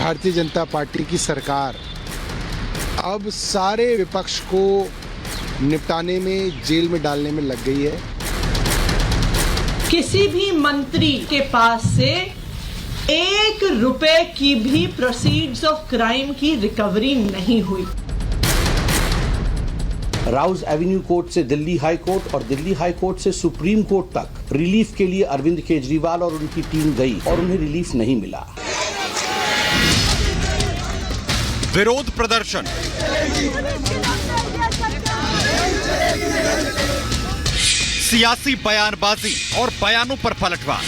Bharatiya Janata party की सरकार अब सारे विपक्ष को निपटाने में, जेल में डालने में लग गई है। किसी भी मंत्री के पास से 1 रुपए की भी प्रोसीड्स ऑफ क्राइम की रिकवरी नहीं हुई। राउज एवेन्यू कोर्ट से दिल्ली हाई कोर्ट और दिल्ली हाई कोर्ट से सुप्रीम कोर्ट तक रिलीफ के लिए अरविंद केजरीवाल और उनकी टीम गई और उन्हें रिलीफ नहीं मिला। विरोध प्रदर्शन, सियासी बयानबाजी और बयानों पर पलटवार।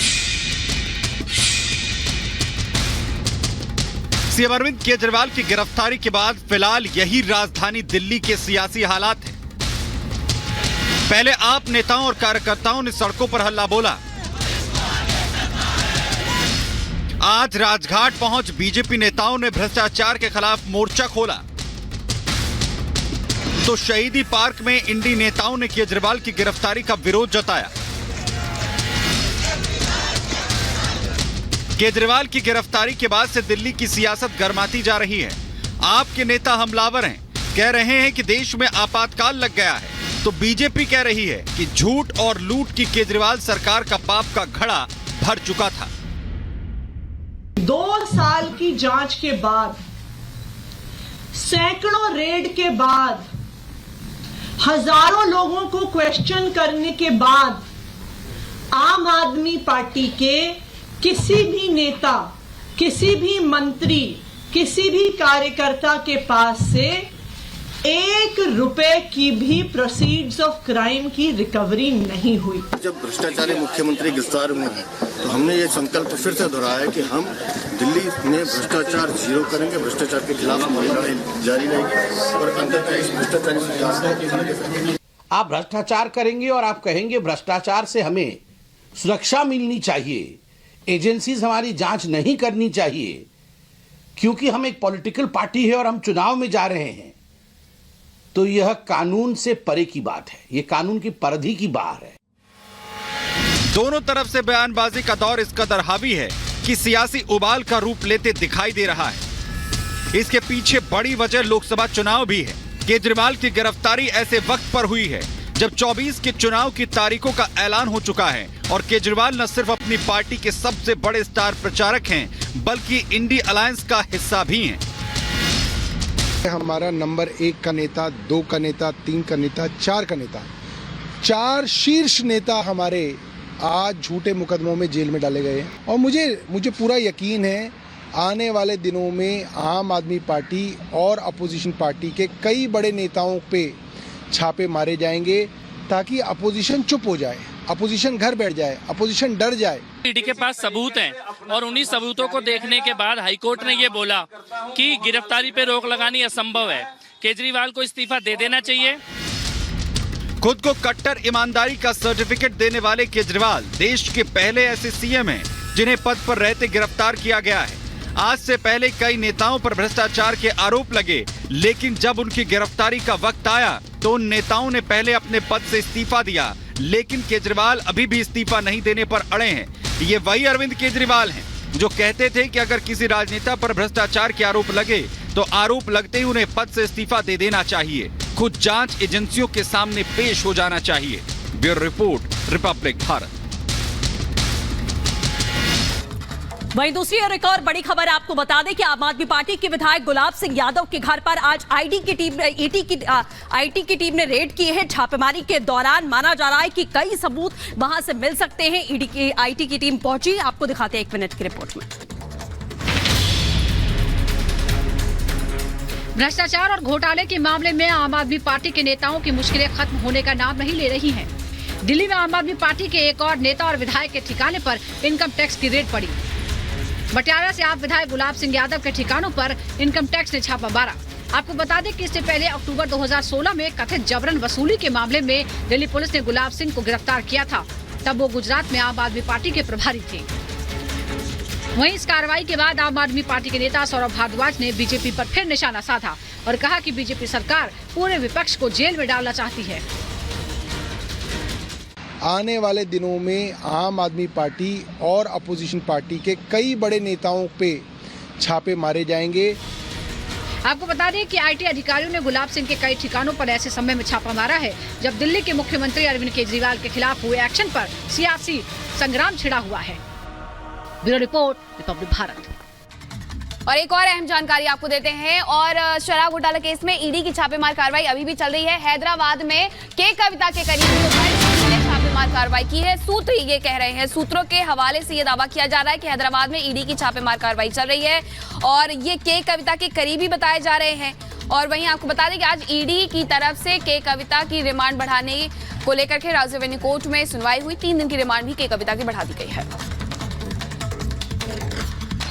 सीएम अरविंद केजरीवाल की गिरफ्तारी के बाद फिलहाल यही राजधानी दिल्ली के सियासी हालात हैं। पहले आप नेताओं और कार्यकर्ताओं ने सड़कों पर हल्ला बोला। आज राजघाट पहुंच बीजेपी नेताओं ने भ्रष्टाचार के खिलाफ मोर्चा खोला, तो शहीदी पार्क में इंडी नेताओं ने केजरीवाल की गिरफ्तारी का विरोध जताया। केजरीवाल की गिरफ्तारी के बाद से दिल्ली की सियासत गर्माती जा रही है। आपके नेता हमलावर हैं, कह रहे हैं कि देश में आपातकाल लग गया है, तो बीजेपी कह रही है कि झूठ और लूट की केजरीवाल सरकार का पाप का घड़ा भर चुका था। 2 साल की जांच के बाद, सैकड़ों रेड के बाद, हजारों लोगों को क्वेश्चन करने के बाद आम आदमी पार्टी के किसी भी नेता, किसी भी मंत्री, किसी भी कार्यकर्ता के पास से 1 रुपए की भी प्रोसीड्स ऑफ क्राइम की रिकवरी नहीं हुई। जब भ्रष्टाचारी मुख्यमंत्री गिरफ्तार हुए हैं तो हमने ये संकल्प फिर से दोहराया कि हम दिल्ली में भ्रष्टाचार जीरो करेंगे, भ्रष्टाचार के खिलाफ हमारी लड़ाई जारी रहेगी और अंततः इस भ्रष्टाचारी आप भ्रष्टाचार करेंगे और आप कहेंगे भ्रष्टाचार से हमें सुरक्षा मिलनी चाहिए, एजेंसीज हमारी जांच नहीं करनी चाहिए, क्योंकि हम एक पॉलिटिकल पार्टी है और हम चुनाव में जा रहे हैं, तो यह कानून से परे की बात है, यह कानून की परिधि की बाहर है। दोनों तरफ से बयानबाजी का दौर इस कदर हावी है कि सियासी उबाल का रूप लेते दिखाई दे रहा है। इसके पीछे बड़ी वजह लोकसभा चुनाव भी है। केजरीवाल की गिरफ्तारी ऐसे वक्त पर हुई है जब 24 के चुनाव की तारीखों का ऐलान हो चुका है और केजरीवाल न सिर्फ अपनी पार्टी के सबसे बड़े स्टार प्रचारक हैं, बल्कि इंडी अलायंस का हिस्सा भी हैं। हमारा नंबर 1 का नेता, 2 का नेता, 3 का नेता, 4 का नेता, 4 शीर्ष नेता हमारे आज झूठे मुकदमों में जेल में डाले गए हैं। और मुझे पूरा यकीन है आने वाले दिनों में आम आदमी पार्टी और अपोजिशन पार्टी के कई बड़े नेताओं पे छापे मारे जाएंगे ताकि अपोजिशन चुप हो जाए, अपोजिशन घर बैठ जाए, अपोजिशन डर जाए। ईडी के पास सबूत हैं और उन्हीं सबूतों को देखने के बाद हाईकोर्ट ने ये बोला कि गिरफ्तारी पे रोक लगानी असंभव है, केजरीवाल को इस्तीफा दे देना चाहिए। खुद को कट्टर ईमानदारी का सर्टिफिकेट देने वाले केजरीवाल देश के पहले ऐसे सीएम हैं जिन्हें पद पर रहते गिरफ्तार किया गया है। आज से पहले कई नेताओं पर भ्रष्टाचार के आरोप लगे, लेकिन जब उनकी गिरफ्तारी का वक्त आया तो उन नेताओं ने पहले अपने पद से इस्तीफा दिया, लेकिन केजरीवाल अभी भी इस्तीफा नहीं देने पर अड़े हैं। ये वही अरविंद केजरीवाल हैं जो कहते थे कि अगर किसी राजनेता पर भ्रष्टाचार के आरोप लगे तो आरोप लगते ही उन्हें पद से इस्तीफा दे देना चाहिए, खुद जांच एजेंसियों के सामने पेश हो जाना चाहिए। Bureau report, Republic Bharat. वहीं दूसरी और एक और बड़ी खबर आपको बता दें कि आम आदमी पार्टी के विधायक गुलाब सिंह यादव के घर पर आज आईटी की टीम ने रेड की है। छापेमारी के दौरान माना जा रहा है कि कई सबूत वहां से मिल सकते हैं। आईटी की टीम पहुंची, आपको दिखाते हैं 1 मिनट की रिपोर्ट में। भ्रष्टाचार और घोटाले के मामले में आम आदमी पार्टी के नेताओं की मुश्किलें खत्म होने का नाम नहीं ले रही हैं। दिल्ली में आम आदमी पार्टी के एक और नेता और विधायक के ठिकाने पर इनकम टैक्स की रेड पड़ी। मटियाला से आप विधायक गुलाब सिंह यादव के ठिकानों पर इनकम टैक्स ने छापा मारा। आपको बता दें कि इससे पहले अक्टूबर 2016 में कथित जबरन वसूली के मामले में दिल्ली पुलिस ने गुलाब सिंह को गिरफ्तार किया था। तब वो गुजरात में आम आदमी पार्टी के प्रभारी थे। वहीं इस कार्रवाई के बाद आम आदमी पार्टी के नेता सौरभ भारद्वाज ने बीजेपी पर फिर निशाना साधा और कहा कि बीजेपी सरकार पूरे विपक्ष को जेल में डालना चाहती है। आने वाले दिनों में आम आदमी पार्टी और अपोजिशन पार्टी के कई बड़े नेताओं पे छापे मारे जाएंगे। आपको बता दें कि आईटी अधिकारियों ने गुलाब सिंह के कई ठिकानों पर ऐसे समय में छापा मारा है जब दिल्ली के मुख्यमंत्री अरविंद केजरीवाल के खिलाफ हुए एक्शन पर सियासी संग्राम छिड़ा हुआ है। Bureau report, Republic Bharat. और एक और अहम जानकारी आपको देते हैं और शराब घोटाला केस में ईडी की छापेमार कार्रवाई अभी भी चल रही है। हैदराबाद में के कविता के करीब ने छापेमार कार्रवाई की है। सूत्र ये कह रहे हैं, सूत्रों के हवाले से ये दावा किया जा रहा है कि हैदराबाद में ईडी की छापेमार कार्रवाई चल रही है और ये के कविता के करीबी बताए जा रहे हैं। और वहीं आपको बता दें कि आज ईडी की तरफ से के कविता की रिमांड बढ़ाने को लेकर के राज्य रेवेन्यू कोर्ट में सुनवाई हुई। 3 दिन की रिमांड भी के कविता की बढ़ा दी गई है।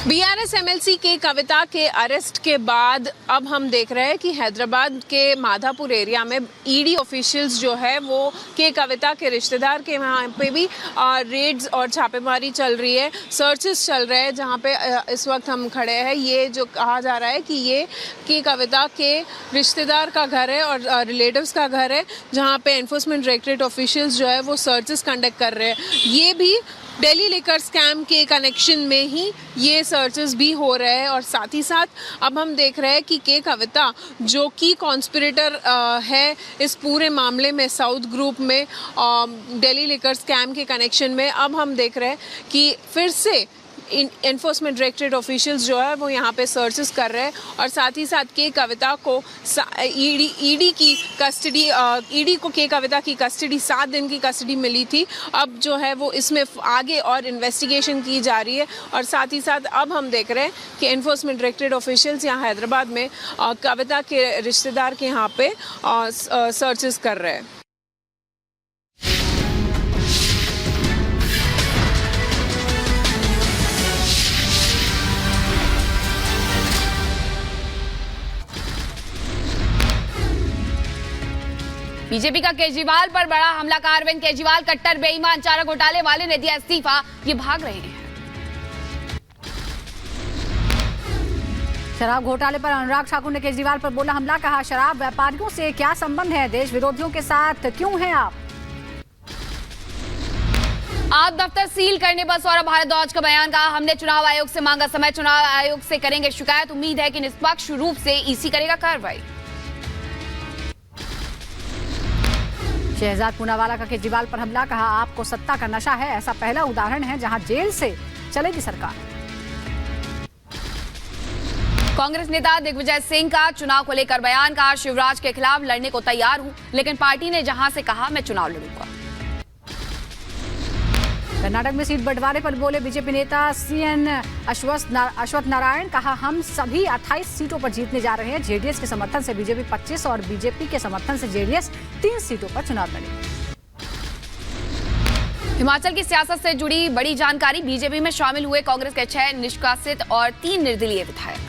बीआरएस एमएलसी के कविता के अरेस्ट के बाद अब हम देख रहे हैं कि हैदराबाद के माधापुर एरिया में ईडी ऑफिशियल्स जो है वो के कविता के रिश्तेदार के वहाँ पे भी रेड्स और छापेमारी चल रही है, सर्चेस चल रहे हैं। जहाँ पे इस वक्त हम खड़े हैं, ये जो कहा जा रहा है कि ये के कविता के रिश्तेदार का घर है और रिलेटिव्स का घर है, जहाँ पे एनफोर्समेंट डायरेक्टरेट ऑफिशियल्स जो है वो सर्चेस कंडक्ट कर रहे हैं। ये भी दिल्ली लिकर स्कैम के कनेक्शन में ही ये सर्चेस भी हो रहे हैं। और साथ ही साथ अब हम देख रहे हैं कि के कविता जो कि कॉन्स्पिरेटर है इस पूरे मामले में, साउथ ग्रुप में, दिल्ली लिकर स्कैम के कनेक्शन में, अब हम देख रहे हैं कि फिर से एनफोर्समेंट डायरेक्टरेट ऑफिशियल्स जो है वो यहाँ पे सर्चेस कर रहे हैं। और साथ ही साथ के कविता को ईडी की कस्टडी, ईडी को के कविता की कस्टडी 7 दिन की कस्टडी मिली थी। अब जो है वो इसमें आगे और इन्वेस्टिगेशन की जा रही है। और साथ ही साथ अब हम देख रहे हैं कि एनफोर्समेंट डायरेक्टरेट ऑफिशियल्स यहाँ हैदराबाद में कविता के रिश्तेदार के यहाँ पे सर्चेस कर रहे हैं। बीजेपी का केजरीवाल पर बड़ा हमला का अरविंद केजरीवाल कट्टर बेईमान चारा घोटाले वाले ने दिया इस्तीफा, ये भाग रहे हैं। शराब घोटाले पर अनुराग ठाकुर ने केजरीवाल पर बोला हमला, कहा शराब व्यापारियों से क्या संबंध है, देश विरोधियों के साथ क्यों हैं आप। दफ्तर सील करने पर सौरभ भारद्वाज का बयान, कहा हमने चुनाव आयोग से मांगा समय, चुनाव आयोग से करेंगे शिकायत, उम्मीद है कि निष्पक्ष रूप से ईसी करेगा कार्रवाई। शहजाद पूनावाला का केजरीवाल पर हमला, कहा आपको सत्ता का नशा है, ऐसा पहला उदाहरण है जहां जेल से चलेगी सरकार। कांग्रेस नेता दिग्विजय सिंह का चुनाव को लेकर बयान, कहा शिवराज के खिलाफ लड़ने को तैयार हूं, लेकिन पार्टी ने जहां से कहा मैं चुनाव लड़ूंगा। कर्नाटक में सीट बंटवारे पर बोले बीजेपी नेता सीएन अश्वत्थ नारायण, कहा हम सभी 28 सीटों पर जीतने जा रहे हैं, जेडीएस के समर्थन से बीजेपी 25 और बीजेपी के समर्थन से जेडीएस 3 सीटों पर चुनाव लड़ेगी। हिमाचल की सियासत से जुड़ी बड़ी जानकारी, बीजेपी में शामिल हुए कांग्रेस के 6 निष्कासित और 3 निर्दलीय विधायक।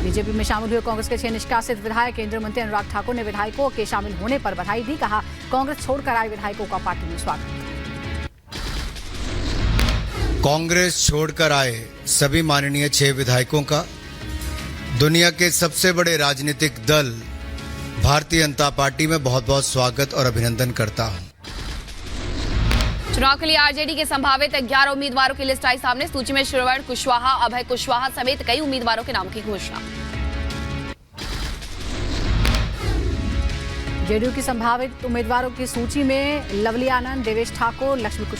बीजेपी में शामिल हुए कांग्रेस के 6 निष्कासित विधायक, केंद्रीय मंत्री अनुराग ठाकुर ने विधायकों के शामिल होने पर बधाई दी, कहा कांग्रेस छोड़कर आए विधायकों का पार्टी में स्वागत। कांग्रेस छोड़कर आए सभी माननीय 6 विधायकों का दुनिया के सबसे बड़े राजनीतिक दल भारतीय जनता पार्टी में बहुत बहुत स्वागत और अभिनंदन करता हूं। चुनाव के लिए आरजेडी के संभावित 11 उम्मीदवारों की लिस्ट आई सामने, सूची में श्रवण कुशवाहा, अभय कुशवाहा समेत कई उम्मीदवारों के नाम की घोषणा। जेडीयू की संभावित उम्मीदवारों की सूची में लवली आनंद, देवेश ठाकुर, लक्ष्मी कुशवाहा